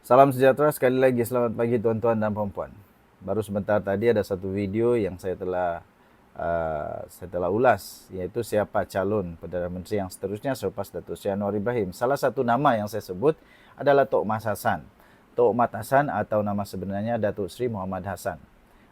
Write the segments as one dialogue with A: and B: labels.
A: Salam sejahtera, sekali lagi selamat pagi tuan-tuan dan puan-puan. Baru sebentar tadi ada satu video yang saya telah ulas, yaitu siapa calon Perdana Menteri yang seterusnya selepas Datuk Seri Anwar Ibrahim. Salah satu nama yang saya sebut adalah Tok Mas Hassan. Tok Mat Hassan atau nama sebenarnya Datuk Seri Muhammad Hassan.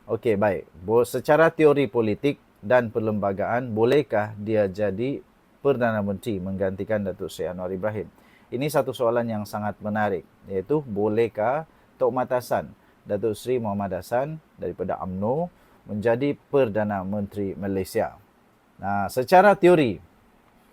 A: Okey, baik. Secara teori politik dan perlembagaan, bolehkah dia jadi Perdana Menteri menggantikan Datuk Seri Anwar Ibrahim? Ini satu soalan yang sangat menarik, iaitu bolehkah Tok Mat Hassan, Datuk Seri Muhammad Hassan daripada UMNO menjadi Perdana Menteri Malaysia? Nah, secara teori,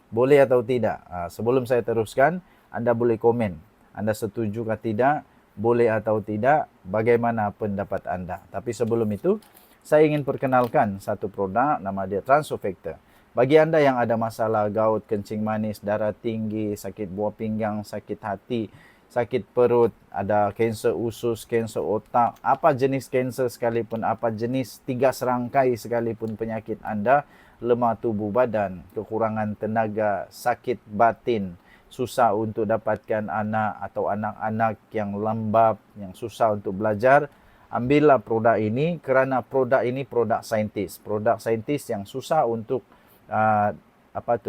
A: boleh atau tidak? Sebelum saya teruskan, anda boleh komen. Anda setuju atau tidak? Boleh atau tidak? Bagaimana pendapat anda? Tapi sebelum itu, saya ingin perkenalkan satu produk, nama dia Transofactor. Bagi anda yang ada masalah gout, kencing manis, darah tinggi, sakit buah pinggang, sakit hati, sakit perut, ada kanser usus, kanser otak, apa jenis kanser sekalipun, apa jenis 3 serangkai sekalipun penyakit anda, lemah tubuh badan, kekurangan tenaga, sakit batin, susah untuk dapatkan anak atau anak-anak yang lembab, yang susah untuk belajar, ambillah produk ini kerana produk ini produk saintis. Produk saintis yang susah untuk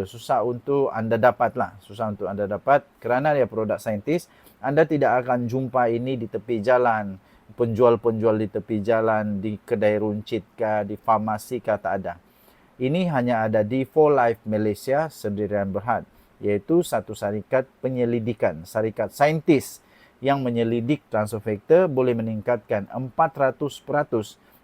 A: susah untuk anda dapatlah, susah untuk anda dapat kerana dia produk saintis. Anda tidak akan jumpa ini di tepi jalan, penjual-penjual di tepi jalan, di kedai runcit kah, di farmasi kah, tak ada. Ini hanya ada di For Life Malaysia Sdn Berhad, iaitu satu syarikat penyelidikan, syarikat saintis yang menyelidik Transofactor boleh meningkatkan 400%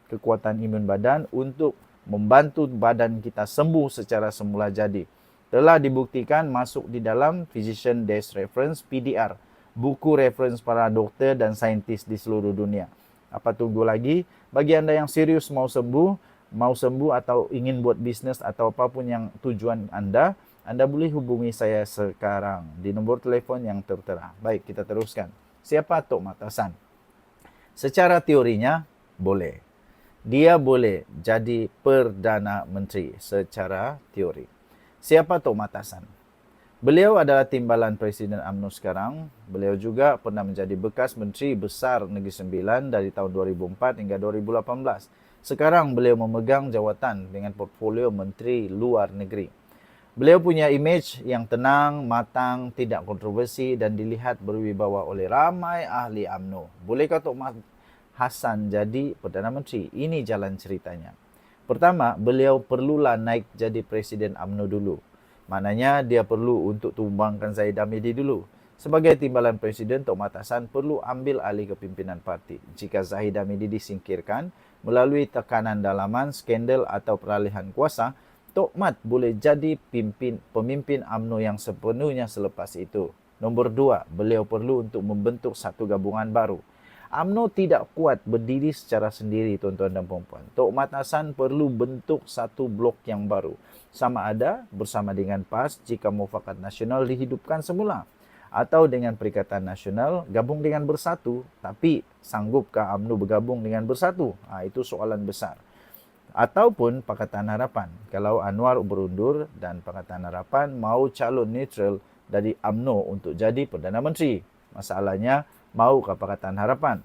A: kekuatan imun badan untuk membantu badan kita sembuh secara semula jadi. Telah dibuktikan masuk di dalam Physician Desk Reference PDR, buku reference para doktor dan saintis di seluruh dunia. Apa tunggu lagi? Bagi anda yang serius mau sembuh atau ingin buat bisnes atau apapun yang tujuan anda boleh hubungi saya sekarang di nombor telefon yang tertera. Baik, kita teruskan. Siapa Tok Mat Hassan? Secara teorinya, boleh. Dia boleh jadi Perdana Menteri secara teori. Siapa Tok Mat Hassan? Beliau adalah timbalan Presiden UMNO sekarang. Beliau juga pernah menjadi bekas Menteri Besar Negeri Sembilan dari tahun 2004 hingga 2018. Sekarang beliau memegang jawatan dengan portfolio Menteri Luar Negeri. Beliau punya imej yang tenang, matang, tidak kontroversi dan dilihat berwibawa oleh ramai ahli UMNO. Bolehkah Tok Mat Hassan jadi Perdana Menteri? Ini jalan ceritanya. Pertama, beliau perlulah naik jadi Presiden UMNO dulu. Maknanya dia perlu untuk tumbangkan Zahid Hamidi dulu. Sebagai timbalan Presiden, Tok Mat Hassan perlu ambil alih kepimpinan parti. Jika Zahid Hamidi disingkirkan melalui tekanan dalaman, skandal atau peralihan kuasa, Tok Mat boleh jadi pemimpin UMNO yang sepenuhnya selepas itu. Nombor 2, beliau perlu untuk membentuk satu gabungan baru. UMNO tidak kuat berdiri secara sendiri, tuan-tuan dan puan-puan. Tok Mat Hassan perlu bentuk satu blok yang baru. Sama ada bersama dengan PAS jika Mufakat Nasional dihidupkan semula. Atau dengan Perikatan Nasional gabung dengan Bersatu. Tapi sanggupkah UMNO bergabung dengan Bersatu? Itu soalan besar. Ataupun Pakatan Harapan. Kalau Anwar berundur dan Pakatan Harapan mau calon neutral dari UMNO untuk jadi Perdana Menteri. Masalahnya, maukah Pakatan Harapan?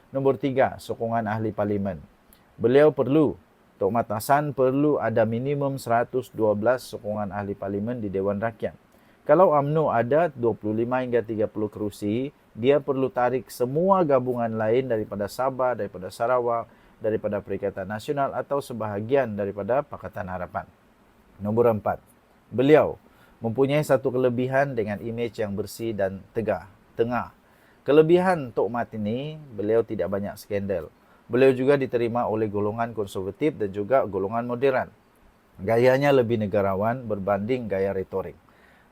A: Nombor 3, sokongan ahli parlimen. Beliau perlu, Tok Mat Hassan perlu ada minimum 112 sokongan ahli parlimen di Dewan Rakyat. Kalau UMNO ada 25 hingga 30 kerusi, dia perlu tarik semua gabungan lain daripada Sabah, daripada Sarawak, daripada Perikatan Nasional atau sebahagian daripada Pakatan Harapan. Nombor 4, beliau mempunyai satu kelebihan dengan imej yang bersih dan tengah. Kelebihan Tok Mat ini, beliau tidak banyak skandal. Beliau juga diterima oleh golongan konservatif dan juga golongan moderat. Gayanya lebih negarawan berbanding gaya retorik.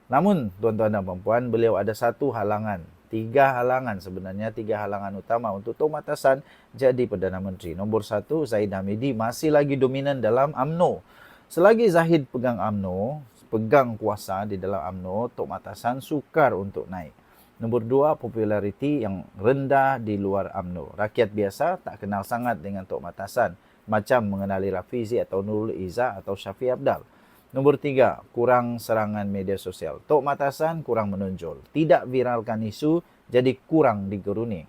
A: Namun, tuan-tuan dan puan-puan, beliau ada satu halangan. 3 halangan sebenarnya, 3 halangan utama untuk Tok Mat Hassan jadi Perdana Menteri. Nombor 1, Zahid Hamidi masih lagi dominan dalam UMNO. Selagi Zahid pegang UMNO, pegang kuasa di dalam UMNO, Tok Mat Hassan sukar untuk naik. Nombor 2, populariti yang rendah di luar UMNO. Rakyat biasa tak kenal sangat dengan Tok Mat Hassan, macam mengenali Rafizi atau Nurul Izzah atau Syafiq Abdal. Nombor 3, kurang serangan media sosial. Tok Mat Hassan kurang menonjol. Tidak viralkan isu, jadi kurang digeruni.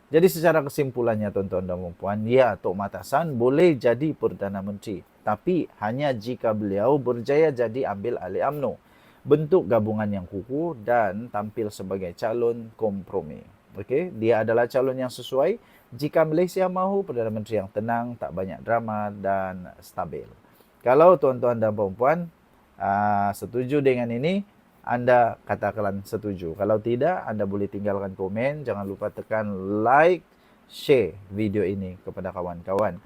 A: Jadi secara kesimpulannya tuan-tuan dan puan, ya Tok Matasan boleh jadi Perdana Menteri. Tapi hanya jika beliau berjaya jadi ambil alih UMNO. Bentuk gabungan yang kukuh dan tampil sebagai calon kompromi. Okey, dia adalah calon yang sesuai jika Malaysia mahu Perdana Menteri yang tenang, tak banyak drama dan stabil. Kalau tuan-tuan dan puan setuju dengan ini, anda katakan setuju. Kalau tidak, anda boleh tinggalkan komen. Jangan lupa tekan like, share video ini kepada kawan-kawan.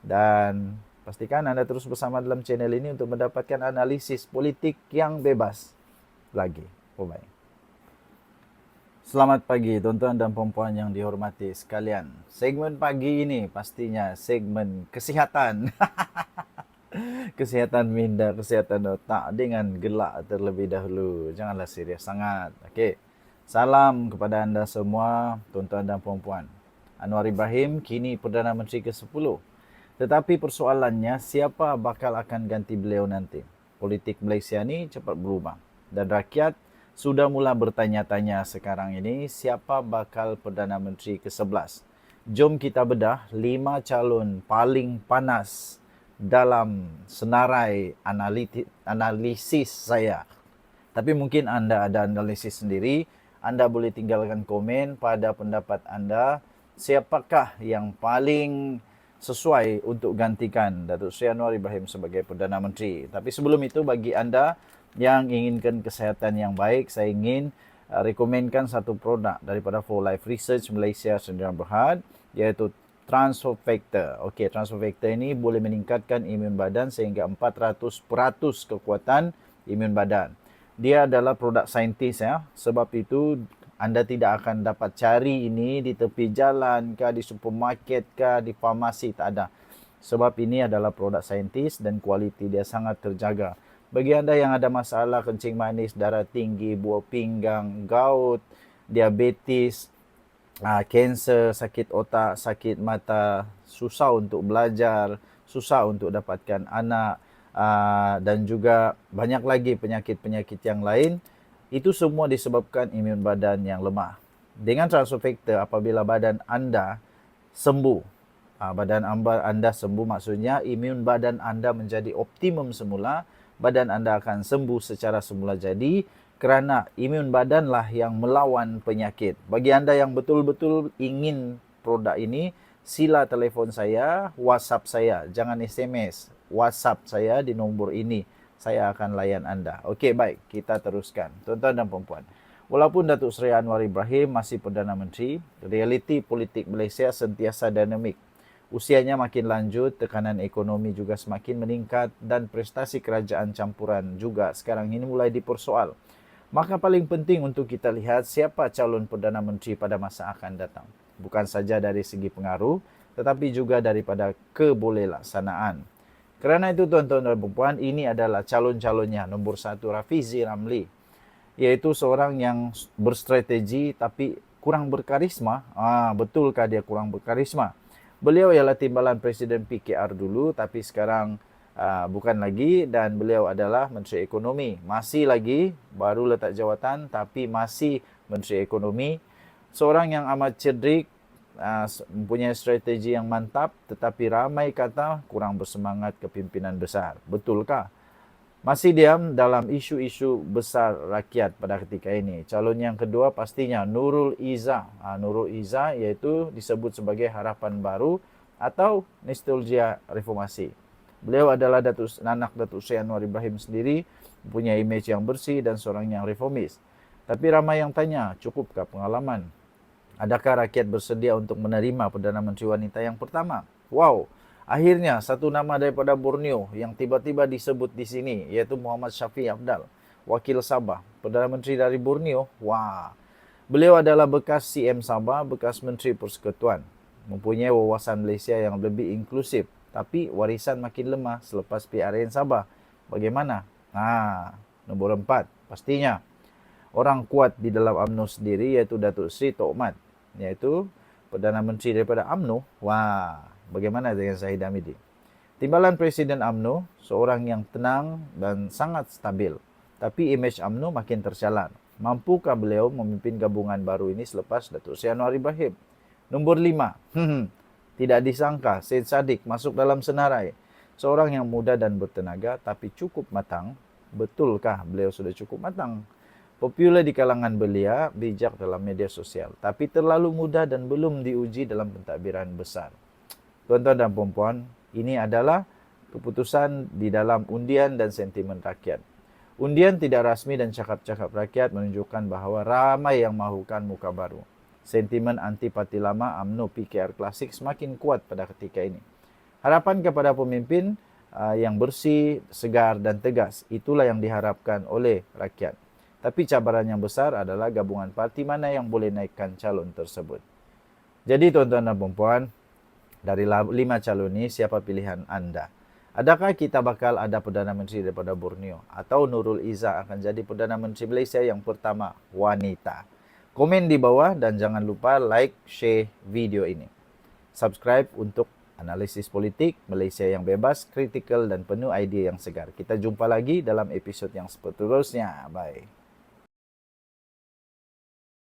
A: Dan pastikan anda terus bersama dalam channel ini untuk mendapatkan analisis politik yang bebas lagi. Bye-bye. Selamat pagi tuan-tuan dan puan-puan yang dihormati sekalian. Segmen pagi ini pastinya segmen kesihatan. Kesihatan minda, kesihatan otak dengan gelak terlebih dahulu. Janganlah serius sangat. Okey. Salam kepada anda semua, tuan-tuan dan puan-puan. Anwar Ibrahim kini Perdana Menteri ke-10. Tetapi persoalannya, siapa bakal akan ganti beliau nanti? Politik Malaysia ni cepat berubah. Dan rakyat sudah mula bertanya-tanya sekarang ini, siapa bakal Perdana Menteri ke-11? Jom kita bedah 5 calon paling panas dalam senarai analisis saya. Tapi mungkin anda ada analisis sendiri. Anda boleh tinggalkan komen pada pendapat anda. Siapakah yang paling sesuai untuk gantikan Datuk Seri Anwar Ibrahim sebagai Perdana Menteri. Tapi sebelum itu, bagi anda yang inginkan kesihatan yang baik, saya ingin rekomenkan satu produk daripada For Life Research Malaysia Sdn Bhd, iaitu Transfer Factor. Okey, Transfer Factor ini boleh meningkatkan imun badan sehingga 400% kekuatan imun badan. Dia adalah produk saintis ya. Sebab itu anda tidak akan dapat cari ini di tepi jalan ke, di supermarket ke, di farmasi, tak ada. Sebab ini adalah produk saintis dan kualiti dia sangat terjaga. Bagi anda yang ada masalah kencing manis, darah tinggi, buah pinggang, gout, diabetes, kanser, sakit otak, sakit mata, susah untuk belajar, susah untuk dapatkan anak, dan juga banyak lagi penyakit-penyakit yang lain, itu semua disebabkan imun badan yang lemah. Dengan Transfer Factor, apabila badan anda sembuh, badan anda sembuh maksudnya imun badan anda menjadi optimum semula, badan anda akan sembuh secara semula jadi, kerana imun badanlah yang melawan penyakit. Bagi anda yang betul-betul ingin produk ini, sila telefon saya, WhatsApp saya. Jangan SMS. WhatsApp saya di nombor ini. Saya akan layan anda. Okey, baik. Kita teruskan. Tuan-tuan dan puan-puan. Walaupun Datuk Seri Anwar Ibrahim masih Perdana Menteri, realiti politik Malaysia sentiasa dinamik. Usianya makin lanjut, tekanan ekonomi juga semakin meningkat dan prestasi kerajaan campuran juga sekarang ini mulai dipersoal. Maka paling penting untuk kita lihat siapa calon Perdana Menteri pada masa akan datang. Bukan saja dari segi pengaruh, tetapi juga daripada kebolehlaksanaan. Kerana itu tuan-tuan dan puan, ini adalah calon-calonnya. Nombor 1, Rafizi Ramli. Iaitu seorang yang berstrategi tapi kurang berkarisma. Betulkah dia kurang berkarisma? Beliau ialah timbalan Presiden PKR dulu, tapi sekarang bukan lagi, dan beliau adalah Menteri Ekonomi. Masih lagi, baru letak jawatan, tapi masih Menteri Ekonomi. Seorang yang amat cerdik, mempunyai strategi yang mantap, tetapi ramai kata kurang bersemangat kepimpinan besar. Betulkah? Masih diam dalam isu-isu besar rakyat pada ketika ini. Calon yang kedua pastinya Nurul Izzah. Nurul Izzah iaitu disebut sebagai harapan baru atau nostalgia reformasi. Beliau adalah anak Datuk Seri Anwar Ibrahim sendiri, punya imej yang bersih dan seorang yang reformis. Tapi ramai yang tanya, cukupkah pengalaman? Adakah rakyat bersedia untuk menerima Perdana Menteri wanita yang pertama? Wow, akhirnya satu nama daripada Borneo yang tiba-tiba disebut di sini, iaitu Muhammad Shafie Apdal, Wakil Sabah, Perdana Menteri dari Borneo. Wah, beliau adalah bekas CM Sabah, bekas Menteri Persekutuan, mempunyai wawasan Malaysia yang lebih inklusif. Tapi warisan makin lemah selepas PRN Sabah. Bagaimana? Nombor 4. Pastinya orang kuat di dalam UMNO sendiri, iaitu Datuk Seri Tok Mat, iaitu Perdana Menteri daripada UMNO. Wah, bagaimana dengan Zahid Hamidi? Timbalan Presiden UMNO, seorang yang tenang dan sangat stabil. Tapi imej UMNO makin tercalar. Mampukah beliau memimpin gabungan baru ini selepas Datuk Seri Anwar Ibrahim? Nombor 5, tidak disangka Syed Saddiq masuk dalam senarai. Seorang yang muda dan bertenaga tapi cukup matang. Betulkah beliau sudah cukup matang? Popular di kalangan belia, bijak dalam media sosial, tapi terlalu muda dan belum diuji dalam pentadbiran besar. Tuan-tuan dan puan-puan, ini adalah keputusan di dalam undian dan sentimen rakyat. Undian tidak rasmi dan cakap-cakap rakyat menunjukkan bahawa ramai yang mahukan muka baru. Sentimen anti-parti lama UMNO PKR klasik semakin kuat pada ketika ini. Harapan kepada pemimpin yang bersih, segar dan tegas, itulah yang diharapkan oleh rakyat. Tapi cabaran yang besar adalah gabungan parti mana yang boleh naikkan calon tersebut. Jadi tuan-tuan dan puan-puan, dari 5 calon ini siapa pilihan anda? Adakah kita bakal ada Perdana Menteri daripada Borneo? Atau Nurul Izzah akan jadi Perdana Menteri Malaysia yang pertama wanita? Komen di bawah dan jangan lupa like, share video ini. Subscribe untuk analisis politik Malaysia yang bebas, kritikal dan penuh idea yang segar. Kita jumpa lagi dalam episod yang seterusnya. Bye.